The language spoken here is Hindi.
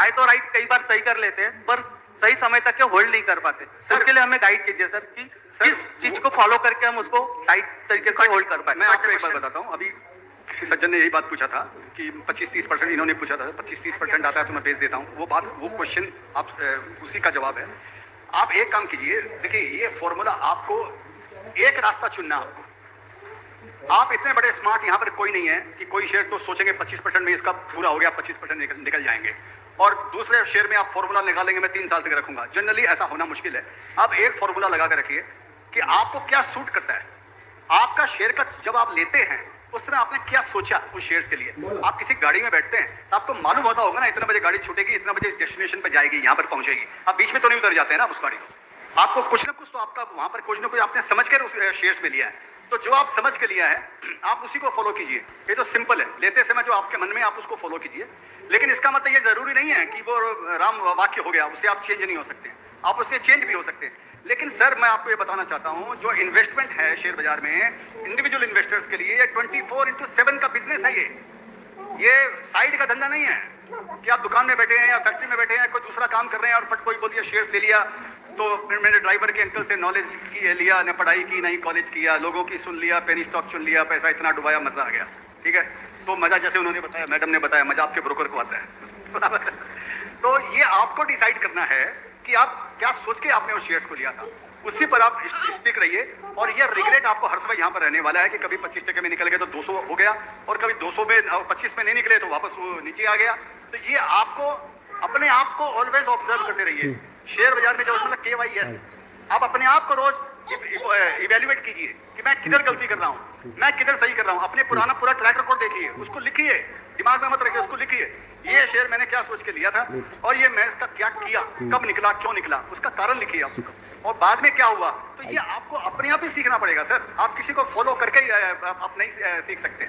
बाय तो राइट कई बार सही कर लेते हैं पर सही समय तक होल्ड नहीं कर पाते। इसके लिए हमें गाइड कीजिए सर कि किस चीज को फॉलो करके हम उसको टाइट तरीके से होल्ड कर पाए। मैं आपको एक बात बताता हूँ। अभी किसी सज्जन ने यही बात पूछा था कि 25-30% इन्होंने पूछा था, 25-30% आता है तो मैं बेच देता हूँ। वो क्वेश्चन आप उसी का जवाब है। आप एक काम कीजिए, देखिए ये फॉर्मूला आपको एक रास्ता चुनना है आपको। आप इतने बड़े स्मार्ट यहाँ पर कोई नहीं है कि कोई शेयर तो सोचेंगे 25% में इसका पूरा हो गया, 25% निकल जाएंगे और दूसरे शेयर में आप फॉर्मूला निकालेंगे मैं 3 साल तक रखूंगा। जनरली ऐसा होना मुश्किल है। आप एक फॉर्मूला लगा कर रखिए कि आपको क्या सूट करता है। आपका शेयर का जब आप लेते हैं उस समय आपने क्या सोचा उस शेयर्स के लिए। आप किसी गाड़ी में बैठते हैं तो आपको मालूम होता होगा ना इतना बजे गाड़ी छूटेगी, इतना बजे इस डेस्टिनेशन पर जाएगी, यहाँ पर पहुंचेगी। आप बीच में तो नहीं उतर जाते हैं ना उस गाड़ी को। आपको कुछ ना कुछ तो आपका वहां पर कुछ ना कुछ आपने समझ कर उस शेयर्स में लिया है। तो जो आप समझ के लिया है आप उसी को फॉलो कीजिए। ये तो सिंपल है। लेते समय जो आपके मन में आप उसको फॉलो कीजिए। लेकिन इसका मतलब ये जरूरी नहीं है कि वो राम वाक्य हो गया, उससे आप चेंज नहीं हो सकते। आप उससे चेंज भी हो सकते हैं। लेकिन सर मैं आपको ये बताना चाहता हूं, जो इन्वेस्टमेंट है शेयर बाजार में इंडिविजुअल इन्वेस्टर्स के लिए 24/7 का बिजनेस है। ये साइड का धंधा नहीं है कि आप दुकान में बैठे हैं या फैक्ट्री में बैठे हैं, कोई दूसरा काम कर रहे हैं और फट कोई बोल दिया शेयर्स ले लिया। तो मेरे ड्राइवर के अंकल से नॉलेज लिया, न पढ़ाई की नहीं कॉलेज किया, लोगों की सुन लिया, पेनी स्टॉक चुन लिया, पैसा इतना डुबाया, मजा आ गया। ठीक है, तो मजा जैसे उन्होंने बताया, मैडम ने बताया, मजा आपके ब्रोकर को आता है। तो ये आपको डिसाइड करना है कि आप क्या सोच के आपने उस शेयर्स को लिया था, उसी पर आप स्टिक रहिए। और ये रिग्रेट आपको हर समय यहाँ पर रहने वाला है कि कभी 25% में निकल गए तो 200 हो गया और कभी 200 में 25 में नहीं निकले तो वापस वो नीचे आ गया। तो ये आपको अपने आप को ऑलवेज ऑब्जर्व करते रहिए। शेयर बाजार में जो मतलब KYS, आप अपने आप को रोज इवेल्युएट कीजिए कि मैं किधर गलती कर रहा हूँ, मैं किधर सही कर रहा हूँ। अपने पुराना पूरा ट्रैक रिकॉर्ड देखिए, उसको लिखिए, दिमाग में मत रखिए, उसको लिखिए। ये शेयर मैंने क्या सोच के लिया था और ये मैं इसका क्या किया, कब निकला, क्यों निकला, उसका कारण लिखिए आप। और बाद में क्या हुआ, तो ये आपको अपने आप ही सीखना पड़ेगा सर। आप किसी को फॉलो करके ही आप नहीं सीख सकते।